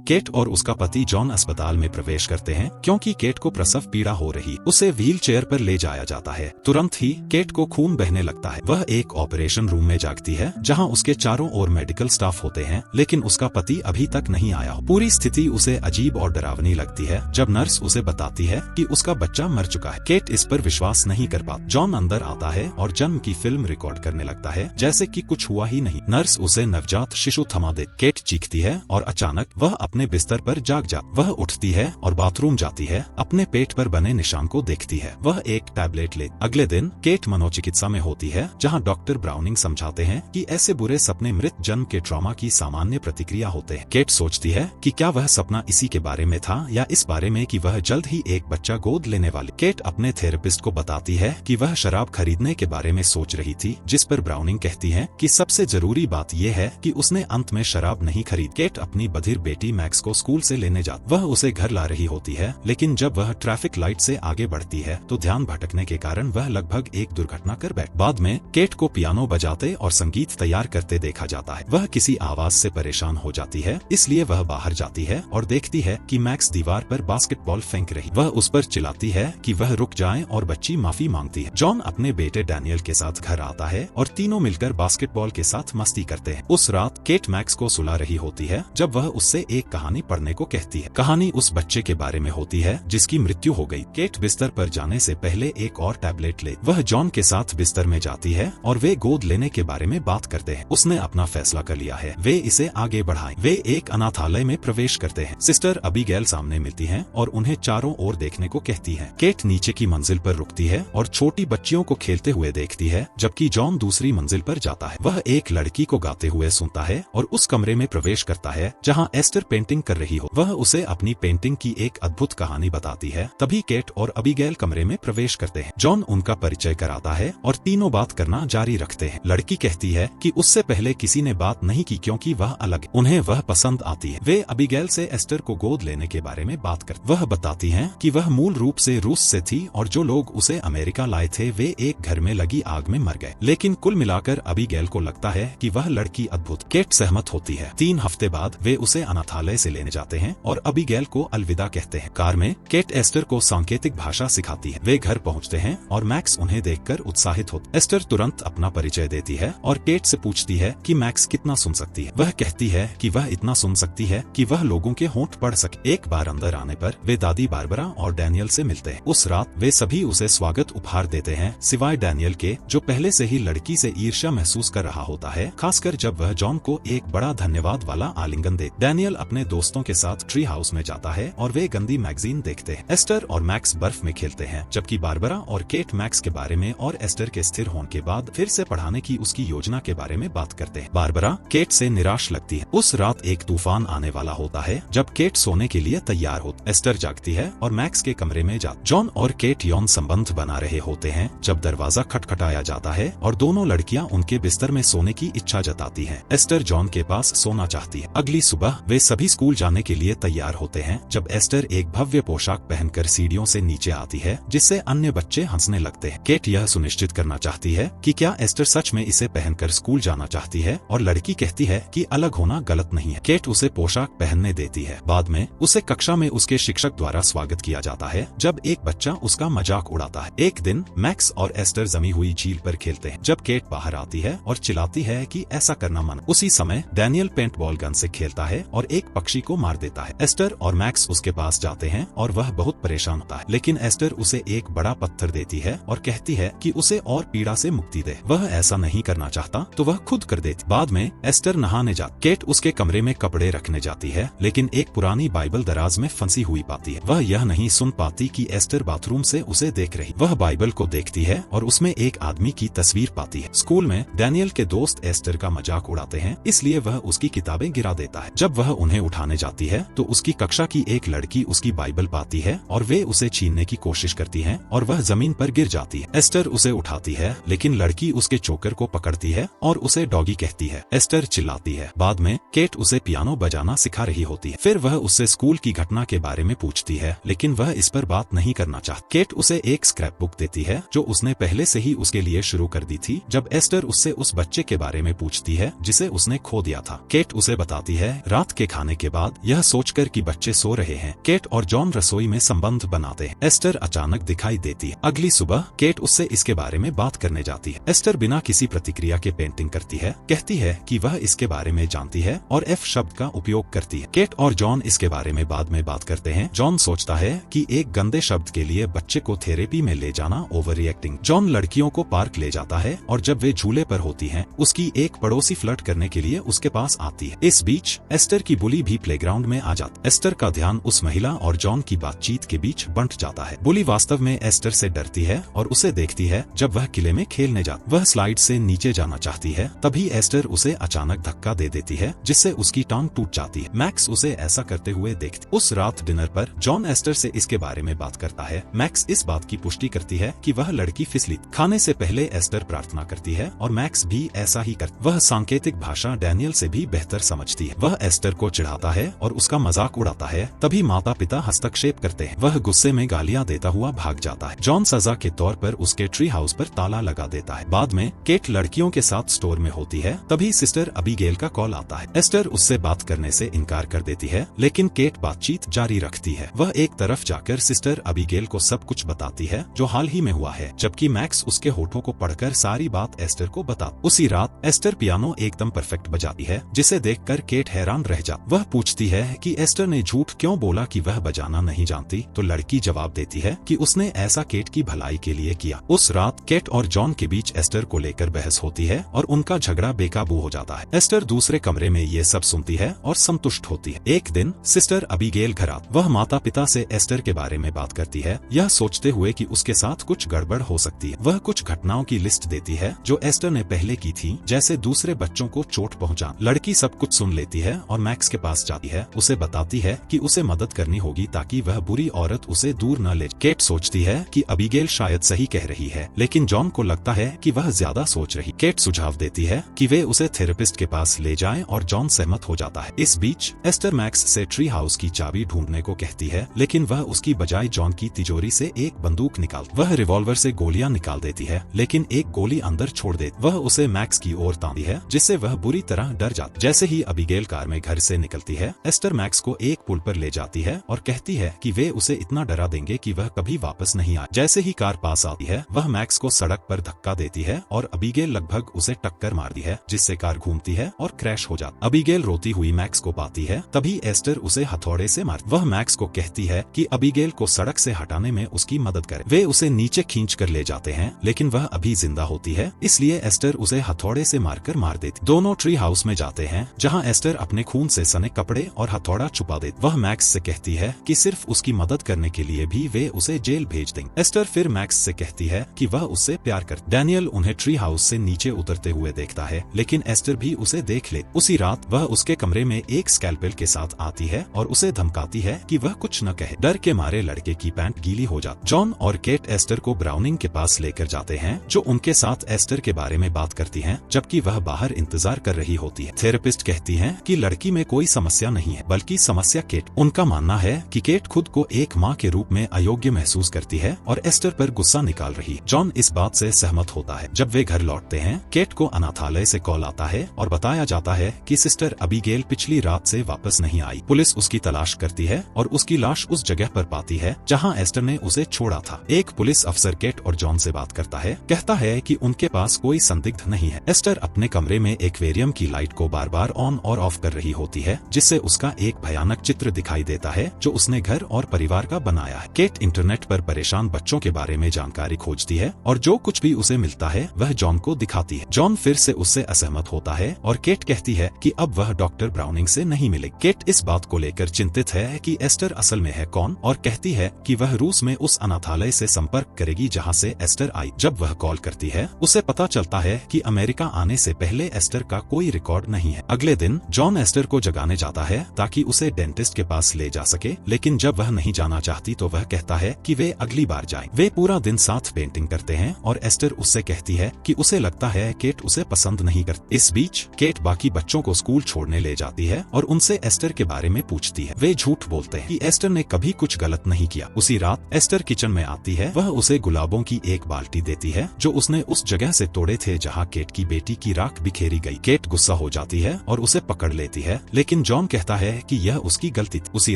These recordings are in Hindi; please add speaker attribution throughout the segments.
Speaker 1: केट और उसका पति जॉन अस्पताल में प्रवेश करते हैं क्योंकि केट को प्रसव पीड़ा हो रही। उसे व्हील चेयर पर ले जाया जाता है। तुरंत ही केट को खून बहने लगता है। वह एक ऑपरेशन रूम में जागती है जहां उसके चारों ओर मेडिकल स्टाफ होते हैं, लेकिन उसका पति अभी तक नहीं आया। पूरी स्थिति उसे अजीब और डरावनी लगती है जब नर्स उसे बताती है कि उसका बच्चा मर चुका है। केट इस पर विश्वास नहीं कर पाती। जॉन अंदर आता है और जन्म की फिल्म रिकॉर्ड करने लगता है जैसे कि कुछ हुआ ही नहीं। नर्स उसे नवजात शिशु थमा दे। केट चीखती है और अचानक वह अपने बिस्तर पर जाग जा। वह उठती है और बाथरूम जाती है। अपने पेट पर बने निशान को देखती है। वह एक टैबलेट ले। अगले दिन केट मनोचिकित्सा में होती है जहां डॉक्टर ब्राउनिंग समझाते हैं कि ऐसे बुरे सपने मृत जन्म के ट्रॉमा की सामान्य प्रतिक्रिया होते हैं। केट सोचती है कि क्या वह सपना इसी के बारे में था या इस बारे में कि वह जल्द ही एक बच्चा गोद लेने वाली। केट अपने थेरेपिस्ट को बताती है कि वह शराब खरीदने के बारे में सोच रही थी, जिस पर ब्राउनिंग कहती है कि सबसे जरूरी बात यह है कि उसने अंत में शराब नहीं खरीदी। केट अपनी बधिर बेटी मैक्स को स्कूल से लेने जाती। वह उसे घर ला रही होती है, लेकिन जब वह ट्रैफिक लाइट से आगे बढ़ती है तो ध्यान भटकने के कारण वह लगभग एक दुर्घटना कर बैठ। बाद में केट को पियानो बजाते और संगीत तैयार करते देखा जाता है। वह किसी आवाज से परेशान हो जाती है, इसलिए वह बाहर जाती है और देखती है कि मैक्स दीवार पर बास्केटबॉल फेंक रही। वह उस पर चिल्लाती है कि वह रुक जाए और बच्ची माफी मांगती है। जॉन अपने बेटे डैनियल के साथ घर आता है और तीनों मिलकर बास्केटबॉल के साथ मस्ती करते हैं। उस रात केट मैक्स को सुला रही होती है जब वह उससे एक कहानी पढ़ने को कहती है। कहानी उस बच्चे के बारे में होती है जिसकी मृत्यु हो गई। केट बिस्तर पर जाने से पहले एक और टैबलेट ले। वह जॉन के साथ बिस्तर में जाती है और वे गोद लेने के बारे में बात करते हैं। उसने अपना फैसला कर लिया है, वे इसे आगे बढ़ाएं। वे एक अनाथालय में प्रवेश करते हैं। सिस्टर अबीगेल सामने मिलती है और उन्हें चारों ओर देखने को कहती है। केट नीचे की मंजिल पर रुकती है और छोटी बच्चियों को खेलते हुए देखती है, जबकि जॉन दूसरी मंजिल पर जाता है। वह एक लड़की को गाते हुए सुनता है और उस कमरे में प्रवेश करता है जहां एस्टर पेंटिंग कर रही हो। वह उसे अपनी पेंटिंग की एक अद्भुत कहानी बताती है। तभी केट और अबीगेल कमरे में प्रवेश करते हैं। जॉन उनका परिचय कराता है और तीनों बात करना जारी रखते हैं। लड़की कहती है कि उससे पहले किसी ने बात नहीं की क्योंकि वह अलग है। उन्हें वह पसंद आती है। वे अबीगेल से एस्टर को गोद लेने के बारे में बात करते। वह बताती हैं कि वह मूल रूप से रूस से थी और जो लोग उसे अमेरिका लाए थे वे एक घर में लगी आग में मर गए। लेकिन कुल मिलाकर अबीगेल को लगता है कि वह लड़की अद्भुत। केट सहमत होती है। 3 हफ्ते बाद वे उसे अनाथालय से लेने जाते हैं और अबीगेल को अलविदा कहते हैं। कार में केट एस्टर को सांकेतिक भाषा सिखाती है। वे घर पहुंचते हैं और मैक्स उन्हें देखकर उत्साहित होता है। एस्टर तुरंत अपना परिचय देती है और केट से पूछती है कि मैक्स कितना सुन सकती है। वह कहती है कि वह इतना सुन सकती है कि वह लोगों के होंठ पढ़ सके। एक बार अंदर आने पर वे दादी बारबरा और डैनियल से मिलते हैं। उस रात वे सभी उसे स्वागत उपहार देते हैं, सिवाय डैनियल के, जो पहले से ही लड़की से ईर्ष्या महसूस कर रहा होता है, खासकर जब वह जॉन को एक बड़ा धन्यवाद वाला आलिंगन दे। डैनियल अपने दोस्तों के साथ ट्री हाउस में जाता है और वे गंदी मैगजीन देखते हैं। एस्टर और मैक्स बर्फ में खेलते हैं, जबकि बारबरा और केट मैक्स के बारे में और एस्टर के स्थिर होने के बाद फिर से पढ़ाने की उसकी योजना के बारे में बात करते हैं। बारबरा केट से निराश लगती है। उस रात एक तूफान आने वाला होता है जब केट सोने के लिए तैयार होती। एस्टर जागती है और मैक्स के कमरे में जाती। जॉन और केट यौन संबंध बना रहे होते हैं जब दरवाजा खटखटाया जाता है और दोनों लड़कियां उनके बिस्तर में सोने की इच्छा जताती हैं। एस्टर जॉन के पास सोना चाहती है। अगली सुबह वे सभी स्कूल जाने के लिए तैयार होते हैं जब एस्टर एक भव्य पोशाक पहनकर सीढ़ियों से नीचे आती है, जिससे अन्य बच्चे हंसने लगते हैं। केट यह सुनिश्चित करना चाहती है कि क्या एस्टर सच में इसे पहनकर स्कूल जाना चाहती है और लड़की कहती है कि अलग होना गलत नहीं है। केट उसे पोशाक पहनने देती है। बाद में उसे कक्षा में उसके शिक्षक द्वारा स्वागत किया जाता है जब एक बच्चा उसका मजाक उड़ाता है। एक दिन मैक्स और एस्टर जमी हुई झील पर खेलते हैं जब केट बाहर आती है और चिल्लाती है कि ऐसा करना मना। उसी समय डैनियल पेंटबॉल गन से खेलता है और एक पक्षी को मार देता है। एस्टर और मैक्स उसके पास जाते हैं और वह बहुत परेशान होता है, लेकिन एस्टर उसे एक बड़ा पत्थर देती है और कहती है कि उसे और पीड़ा से मुक्ति दे। वह ऐसा नहीं करना चाहता तो वह खुद कर देती। बाद में एस्टर नहाने जाती। केट उसके कमरे में कपड़े रखने जाती है, लेकिन एक पुरानी बाइबल दराज में फंसी हुई पाती है। वह यह नहीं सुन पाती कि एस्टर बाथरूम से उसे देख रही। वह बाइबल को देखती है और उसमें एक आदमी की तस्वीर पाती है। स्कूल में डैनियल के दोस्त एस्टर का मजाक उड़ाते हैं, इसलिए वह उसकी किताबें गिरा देता है। जब वह उन्हें उठाने जाती है तो उसकी कक्षा की एक लड़की उसकी बाइबल पाती है और वे उसे छीनने की कोशिश करती है और वह जमीन पर गिर जाती है। एस्टर उसे उठाती है, लेकिन लड़की उसके चोकर को पकड़ती है और उसे डॉगी कहती है। एस्टर चिल्लाती है। बाद में केट उसे पियानो बजाना सिखा रही होती है। फिर वह उससे स्कूल की घटना के बारे में पूछती है, लेकिन वह इस पर बात नहीं करना चाहती। केट उसे एक स्क्रैप बुक देती है जो उसने पहले से ही उसके लिए शुरू कर दी थी। जब एस्टर उससे उस बच्चे के बारे में पूछती है जिसे उसने खो दिया था, केट उसे बताती है रात के खाने जाने के बाद यह सोचकर कि बच्चे सो रहे हैं, केट और जॉन रसोई में संबंध बनाते हैं। एस्टर अचानक दिखाई देती है। अगली सुबह केट उससे इसके बारे में बात करने जाती है। एस्टर बिना किसी प्रतिक्रिया के पेंटिंग करती है, कहती है कि वह इसके बारे में जानती है और एफ शब्द का उपयोग करती है। केट और जॉन इसके बारे में बाद में बात करते हैं। जॉन सोचता है कि एक गंदे शब्द के लिए बच्चे को थेरेपी में ले जाना ओवर रिएक्टिंग। जॉन लड़कियों को पार्क ले जाता है और जब वे झूले पर होती हैं, उसकी एक पड़ोसी फ्लर्ट करने के लिए उसके पास आती है। इस बीच एस्टर की बुली भी प्लेग्राउंड में आ जाती। एस्टर का ध्यान उस महिला और जॉन की बातचीत के बीच बंट जाता है। बुली वास्तव में एस्टर से डरती है और उसे देखती है जब वह किले में खेलने जाती। वह स्लाइड से नीचे जाना चाहती है, तभी एस्टर उसे अचानक धक्का दे देती है जिससे उसकी टांग टूट जाती है। मैक्स उसे ऐसा करते हुए देखती। उस रात डिनर पर जॉन एस्टर से इसके बारे में बात करता है। मैक्स इस बात की पुष्टि करती है कि वह लड़की फिसली। खाने से पहले एस्टर प्रार्थना करती है और मैक्स भी ऐसा ही करता। वह सांकेतिक भाषा डैनियल से भी बेहतर समझती है। वह एस्टर को चिढ़ाता है और उसका मजाक उड़ाता है। तभी माता पिता हस्तक्षेप करते हैं। वह गुस्से में गालियां देता हुआ भाग जाता है। जॉन सजा के तौर पर उसके ट्री हाउस पर ताला लगा देता है। बाद में केट लड़कियों के साथ स्टोर में होती है, तभी सिस्टर अबीगेल का कॉल आता है। एस्टर उससे बात करने से इनकार कर देती है, लेकिन केट बातचीत जारी रखती है। वह एक तरफ जाकर सिस्टर अबीगेल को सब कुछ बताती है जो हाल ही में हुआ है, जबकि मैक्स उसके होठों को पढ़कर सारी बात एस्टर को बता। उसी रात एस्टर पियानो एकदम परफेक्ट बजाती है, जिसे देखकर केट हैरान रह जाती। वह पूछती है कि एस्टर ने झूठ क्यों बोला कि वह बजाना नहीं जानती, तो लड़की जवाब देती है कि उसने ऐसा केट की भलाई के लिए किया। उस रात केट और जॉन के बीच एस्टर को लेकर बहस होती है और उनका झगड़ा बेकाबू हो जाता है। एस्टर दूसरे कमरे में ये सब सुनती है और संतुष्ट होती है। एक दिन सिस्टर अबीगेल घर आती। वह माता पिता से एस्टर के बारे में बात करती है, यह सोचते हुए कि उसके साथ कुछ गड़बड़ हो सकती है। वह कुछ घटनाओं की लिस्ट देती है जो एस्टर ने पहले की थी, जैसे दूसरे बच्चों को चोट पहुंचा। लड़की सब कुछ सुन लेती है और मैक्स के पास जाती है। उसे बताती है कि उसे मदद करनी होगी ताकि वह बुरी औरत उसे दूर न ले। केट सोचती है कि अबीगेल शायद सही कह रही है, लेकिन जॉन को लगता है कि वह ज्यादा सोच रही। केट सुझाव देती है कि वे उसे थेरेपिस्ट के पास ले जाएं और जॉन सहमत हो जाता है। इस बीच एस्टर मैक्स से ट्री हाउस की चाबी ढूंढने को कहती है, लेकिन वह उसकी बजाय जॉन की तिजोरी से एक बंदूक निकाल। वह रिवॉल्वर से गोलियां निकाल देती है, लेकिन एक गोली अंदर छोड़ देती। वह उसे मैक्स की ओर तांती है, जिससे वह बुरी तरह डर जाती। जैसे ही अबीगेल कार में घर से निकलती है, एस्टर मैक्स को एक पुल पर ले जाती है और कहती है कि वे उसे इतना डरा देंगे कि वह कभी वापस नहीं आए। जैसे ही कार पास आती है, वह मैक्स को सड़क पर धक्का देती है और अबीगेल लगभग उसे टक्कर मारती है, जिससे कार घूमती है और क्रैश हो जाती। अबीगेल रोती हुई मैक्स को पाती है, तभी एस्टर उसे हथौड़े से मारती। वह मैक्स को कहती है कि अबीगेल को सड़क से हटाने में उसकी मदद करे। वे उसे नीचे खींच कर ले जाते हैं, लेकिन वह अभी जिंदा होती है, इसलिए एस्टर उसे हथौड़े से मारकर मार देती। दोनों ट्री हाउस में जाते हैं, जहां एस्टर अपने खून से सने कपड़े और हथौड़ा छुपा देती। वह मैक्स से कहती है कि सिर्फ उसकी मदद करने के लिए भी वे उसे जेल भेज देंगे। एस्टर फिर मैक्स से कहती है कि वह उससे प्यार करती। डैनियल उन्हें ट्री हाउस से नीचे उतरते हुए देखता है, लेकिन एस्टर भी उसे देख ले। उसी रात वह उसके कमरे में एक स्कैल्पेल के साथ आती है और उसे धमकाती है कि वह कुछ न कहे। डर के मारे लड़के की पैंट गीली हो जाती। जॉन और केट एस्टर को ब्राउनिंग के पास लेकर जाते हैं, जो उनके साथ एस्टर के बारे में बात करती हैं, जबकि वह बाहर इंतजार कर रही होती है। थेरेपिस्ट कहती है कि लड़की में कोई समस्या नहीं है, बल्कि समस्या केट। उनका मानना है कि केट खुद को एक माँ के रूप में अयोग्य महसूस करती है और एस्टर पर गुस्सा निकाल रही है। जॉन इस बात से सहमत होता है। जब वे घर लौटते हैं, केट को अनाथालय से कॉल आता है और बताया जाता है कि सिस्टर अबीगेल पिछली रात से वापस नहीं आई। पुलिस उसकी तलाश करती है और उसकी लाश उस जगह पर पाती है जहां एस्टर ने उसे छोड़ा था। एक पुलिस अफसर केट और जॉन से बात करता है, कहता है कि उनके पास कोई संदिग्ध नहीं है। एस्टर अपने कमरे में एक्वेरियम की लाइट को बार बार ऑन और ऑफ कर रही होती है, जिससे उसका एक भयानक चित्र दिखाई देता है जो उसने घर और परिवार का बनाया है। केट इंटरनेट पर परेशान बच्चों के बारे में जानकारी खोजती है और जो कुछ भी उसे मिलता है वह जॉन को दिखाती है। जॉन फिर से उससे असहमत होता है और केट कहती है कि अब वह डॉक्टर ब्राउनिंग से नहीं मिलेगी। केट इस बात को लेकर चिंतित है कि एस्टर असल में है कौन, और कहती है कि वह रूस में उस अनाथालय से संपर्क करेगी जहां से एस्टर आई। जब वह कॉल करती है, उसे पता चलता है कि अमेरिका आने से पहले एस्टर का कोई रिकॉर्ड नहीं है। अगले दिन जॉन एस्टर को जगाने जाता है ताकि उसे डेंटिस्ट के पास ले जा सके, लेकिन जब वह नहीं जाना चाहती तो वह कहता है कि वे अगली बार जाएं। वे पूरा दिन साथ पेंटिंग करते हैं और एस्टर उससे कहती है कि उसे लगता है केट उसे पसंद नहीं करती। इस बीच केट बाकी बच्चों को स्कूल छोड़ने ले जाती है और उनसे एस्टर के बारे में पूछती है। वे झूठ बोलते हैं कि एस्टर ने कभी कुछ गलत नहीं किया। उसी रात एस्टर किचन में आती है। वह उसे गुलाबों की एक बाल्टी देती है जो उसने उस जगह से तोड़े थे जहाँ केट की बेटी की राख बिखेरी गई। केट गुस्सा हो जाती है और उसे पकड़ लेती है, लेकिन लेकिन जॉन कहता है कि यह उसकी गलती थी। उसी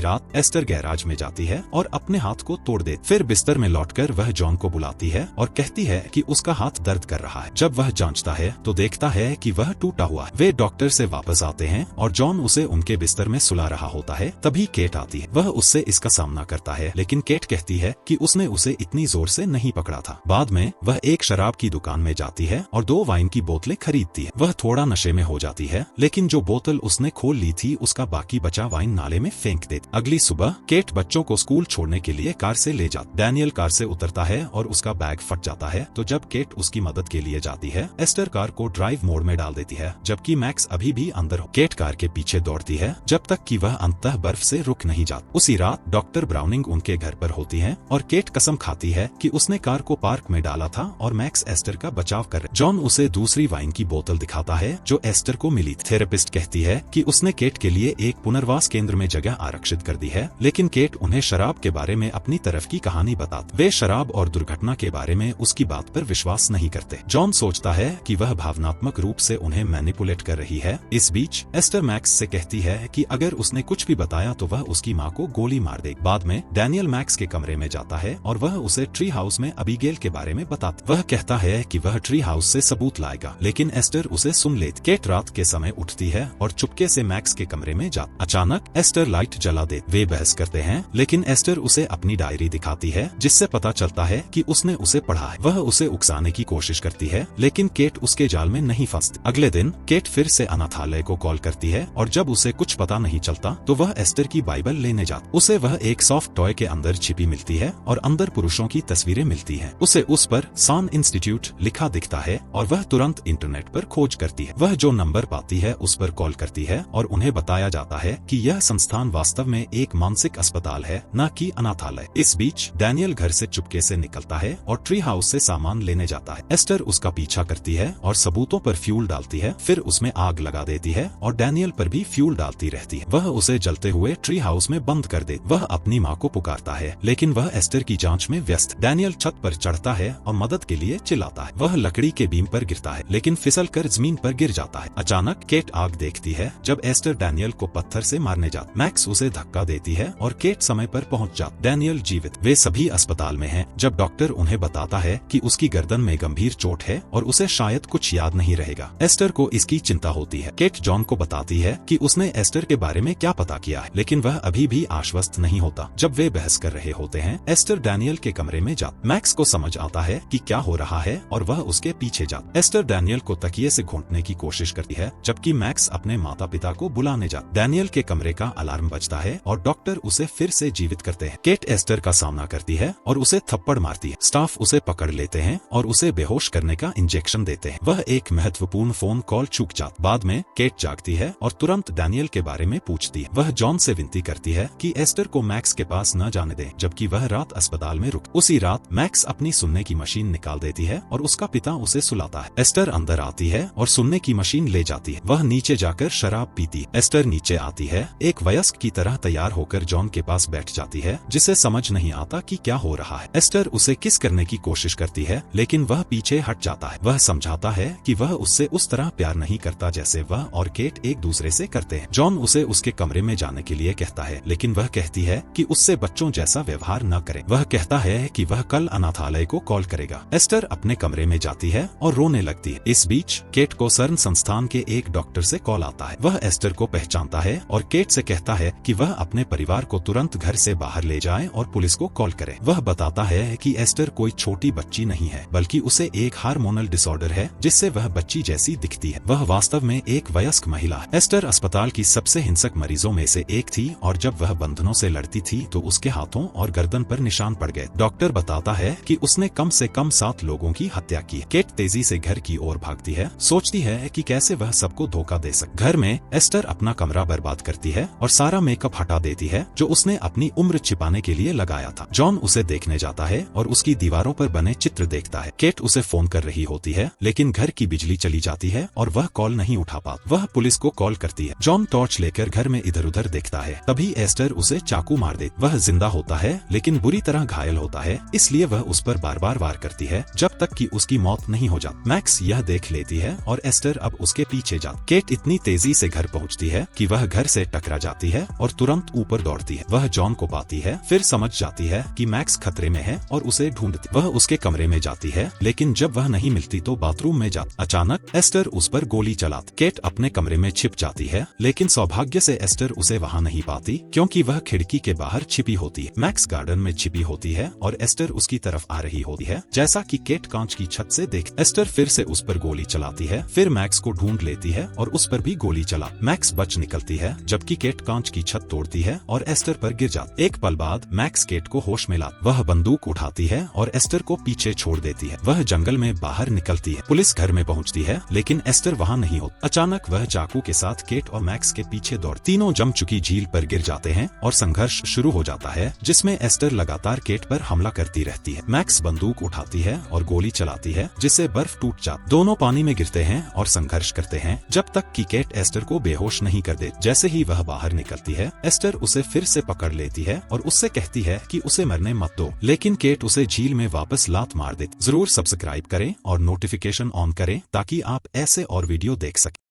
Speaker 1: रात एस्टर गैराज में जाती है और अपने हाथ को तोड़ देती। फिर बिस्तर में लौटकर वह जॉन को बुलाती है और कहती है कि उसका हाथ दर्द कर रहा है। जब वह जांचता है तो देखता है कि वह टूटा हुआ है। वे डॉक्टर से वापस आते हैं और जॉन उसे उनके बिस्तर में सुला रहा होता है। तभी केट आती है। वह उससे इसका सामना करता है, लेकिन केट कहती है कि उसने उसे इतनी जोर से नहीं पकड़ा था। बाद में वह एक शराब की दुकान में जाती है और 2 वाइन की बोतलें खरीदती है। वह थोड़ा नशे में हो जाती है, लेकिन जो बोतल उसने खोल ली थी उसका बाकी बचा वाइन नाले में फेंक देती। अगली सुबह केट बच्चों को स्कूल छोड़ने के लिए कार से ले जाती। डैनियल कार से उतरता है और उसका बैग फट जाता है, तो जब केट उसकी मदद के लिए जाती है, एस्टर कार को ड्राइव मोड में डाल देती है, जबकि मैक्स अभी भी अंदर हो। केट कार के पीछे दौड़ती है जब तक कि वह अंततः बर्फ से रुक नहीं जाती। उसी रात डॉक्टर ब्राउनिंग उनके घर पर होती है और केट कसम खाती है कि उसने कार को पार्क में डाला था और मैक्स एस्टर का बचाव कर रहे। जॉन उसे दूसरी वाइन की बोतल दिखाता है जो एस्टर को मिली। थेरेपिस्ट कहती है कि उसने केट के लिए एक पुनर्वास केंद्र में जगह आरक्षित कर दी है, लेकिन केट उन्हें शराब के बारे में अपनी तरफ की कहानी बताती। वे शराब और दुर्घटना के बारे में उसकी बात पर विश्वास नहीं करते। जॉन सोचता है कि वह भावनात्मक रूप से उन्हें मैनिपुलेट कर रही है। इस बीच एस्टर मैक्स से कहती है कि अगर उसने कुछ भी बताया तो वह उसकी माँ को गोली मार देगी। बाद में डैनियल मैक्स के कमरे में जाता है और वह उसे ट्री हाउस में अबीगेल के बारे में बताता। वह कहता है कि वह ट्री हाउस से सबूत लाएगा, लेकिन एस्टर उसे सुन लेती। केट रात के समय उठती है और चुपके से मैक्स के कमरे में जाती। अचानक एस्टर लाइट जला देती। वे बहस करते हैं, लेकिन एस्टर उसे अपनी डायरी दिखाती है जिससे पता चलता है कि उसने उसे पढ़ा है। वह उसे उकसाने की कोशिश करती है, लेकिन केट उसके जाल में नहीं फंसती। अगले दिन केट फिर से अनाथालय को कॉल करती है और जब उसे कुछ पता नहीं चलता तो वह एस्टर की बाइबल लेने जाती। उसे वह एक सॉफ्ट टॉय के अंदर छिपी मिलती है और अंदर पुरुषों की तस्वीरें मिलती हैं। उसे उस पर सान इंस्टीट्यूट लिखा दिखता है और वह तुरंत इंटरनेट पर खोज करती है। वह जो नंबर पाती है उस पर कॉल करती है और उन्हें बताया जाता है कि यह संस्थान वास्तव में एक मानसिक अस्पताल है, न कि अनाथालय। इस बीच डैनियल घर से चुपके से निकलता है और ट्री हाउस से सामान लेने जाता है। एस्टर उसका पीछा करती है और सबूतों पर फ्यूल डालती है, फिर उसमें आग लगा देती है और डैनियल पर भी फ्यूल डालती रहती है। वह उसे जलते हुए ट्री हाउस में बंद कर दे। वह अपनी माँ को पुकारता है, लेकिन वह एस्टर की जांच में व्यस्त। डैनियल छत पर चढ़ता है और मदद के लिए चिल्लाता है। वह लकड़ी के बीम पर गिरता है, लेकिन फिसल कर जमीन पर गिर जाता है। अचानक केट आग देखती है जब एस्टर डैनियल को पत्थर से मारने जाता। मैक्स उसे धक्का देती है और केट समय पर पहुंच जाता। डैनियल जीवित। वे सभी अस्पताल में हैं जब डॉक्टर उन्हें बताता है कि उसकी गर्दन में गंभीर चोट है और उसे शायद कुछ याद नहीं रहेगा। एस्टर को इसकी चिंता होती है। केट जॉन को बताती है कि उसने एस्टर के बारे में क्या पता किया है, लेकिन वह अभी भी आश्वस्त नहीं होता। जब वे बहस कर रहे होते हैं, एस्टर डैनियल के कमरे में जाती। मैक्स को समझ आता है कि क्या हो रहा है और वह उसके पीछे जाती। एस्टर डैनियल को तकिए से घोंटने की कोशिश करती है, जबकि मैक्स अपने माता पिता को बुलाने जाता। डैनियल के कमरे का अलार्म बजता है और डॉक्टर उसे फिर से जीवित करते हैं। केट एस्टर का सामना करती है और उसे थप्पड़ मारती है। स्टाफ उसे पकड़ लेते हैं और उसे बेहोश करने का इंजेक्शन देते हैं। वह एक महत्वपूर्ण फोन कॉल चूक जाती। बाद में केट जागती है और तुरंत डैनियल के बारे में पूछती है। वह जॉन से विनती करती है कि एस्टर को मैक्स के पास न जाने दे, जबकि वह रात अस्पताल में रुक। उसी रात मैक्स अपनी सुनने की मशीन निकाल देती है और उसका पिता उसे सुलाता है। एस्टर अंदर आती है और सुनने की मशीन ले जाती है। वह नीचे जाकर शराब पीती है। एस्टर नीचे आती है, एक वयस्क की तरह तैयार होकर जॉन के पास बैठ जाती है, जिसे समझ नहीं आता कि क्या हो रहा है। एस्टर उसे किस करने की कोशिश करती है, लेकिन वह पीछे हट जाता है। वह समझाता है कि वह उससे उस तरह प्यार नहीं करता जैसे वह और केट एक दूसरे से करते हैं। जॉन उसे उसके कमरे में जाने के लिए कहता है, लेकिन वह कहती है कि उससे बच्चों जैसा व्यवहार न करे। वह कहता है कि वह कल अनाथालय को कॉल करेगा। एस्टर अपने कमरे में जाती है और रोने लगती है। इस बीच केट को सर्न संस्थान के एक डॉक्टर से कॉल आता है। वह एस्टर को पहचानता है और केट से कहता है कि वह अपने परिवार को तुरंत घर से बाहर ले जाए और पुलिस को कॉल करे। वह बताता है कि एस्टर कोई छोटी बच्ची नहीं है, बल्कि उसे एक हार्मोनल डिसऑर्डर है जिससे वह बच्ची जैसी दिखती है। वह वास्तव में एक वयस्क महिला है। एस्टर अस्पताल की सबसे हिंसक मरीजों में से एक थी और जब वह बंधनों से लड़ती थी तो उसके हाथों और गर्दन पर निशान पड़ गए। डॉक्टर बताता है कि उसने कम से कम 7 लोगों की हत्या की। केट तेजी से घर की ओर भागती है, सोचती है कि कैसे वह सबको धोखा दे सके। घर में एस्टर अपना कमरा बर्बाद करती है और सारा मेकअप हटा देती है जो उसने अपनी उम्र छिपाने के लिए लगाया था। जॉन उसे देखने जाता है और उसकी दीवारों पर बने चित्र देखता है। केट उसे फोन कर रही होती है, लेकिन घर की बिजली चली जाती है और वह कॉल नहीं उठा पाता। वह पुलिस को कॉल करती है। जॉन टॉर्च लेकर घर में इधर उधर देखता है, तभी एस्टर उसे चाकू मार देती। वह जिंदा होता है, लेकिन बुरी तरह घायल होता है, इसलिए वह उस पर बार बार वार करती है जब तक कि उसकी मौत नहीं हो जाती। मैक्स यह देख लेती है और एस्टर अब उसके पीछे जाती। केट इतनी तेजी से घर पहुंचती होती है कि वह घर से टकरा जाती है और तुरंत ऊपर दौड़ती है। वह जॉन को पाती है, फिर समझ जाती है कि मैक्स खतरे में है और उसे ढूंढती। वह उसके कमरे में जाती है, लेकिन जब वह नहीं मिलती तो बाथरूम में जाती। अचानक एस्टर उस पर गोली चलाती। केट अपने कमरे में छिप जाती है, लेकिन सौभाग्य से एस्टर उसे वहां नहीं पाती क्योंकि वह खिड़की के बाहर छिपी होती है। मैक्स गार्डन में छिपी होती है और एस्टर उसकी तरफ आ रही होती है। जैसा कि केट कांच की छत से देख, एस्टर फिर से उस पर गोली चलाती है, फिर मैक्स को ढूंढ लेती है और उस पर भी गोली चला। मैक्स बच निकलती है, जबकि केट कांच की छत तोड़ती है और एस्टर पर गिर जाती। एक पल बाद मैक्स केट को होश में लाती। वह बंदूक उठाती है और एस्टर को पीछे छोड़ देती है। वह जंगल में बाहर निकलती है। पुलिस घर में पहुंचती है, लेकिन एस्टर वहां नहीं होती। अचानक वह चाकू के साथ केट और मैक्स के पीछे दौड़। तीनों जम चुकी झील पर गिर जाते हैं और संघर्ष शुरू हो जाता है, जिसमें एस्टर लगातार केट पर हमला करती रहती है। मैक्स बंदूक उठाती है और गोली चलाती है, जिससे बर्फ टूट जाती। दोनों पानी में गिरते हैं और संघर्ष करते हैं जब तक कि केट एस्टर को बेहोश नहीं कर दे। जैसे ही वह बाहर निकलती है, एस्टर उसे फिर से पकड़ लेती है और उससे कहती है कि उसे मरने मत दो, लेकिन केट उसे झील में वापस लात मार देती। जरूर सब्सक्राइब करें और नोटिफिकेशन ऑन करें ताकि आप ऐसे और वीडियो देख सकें।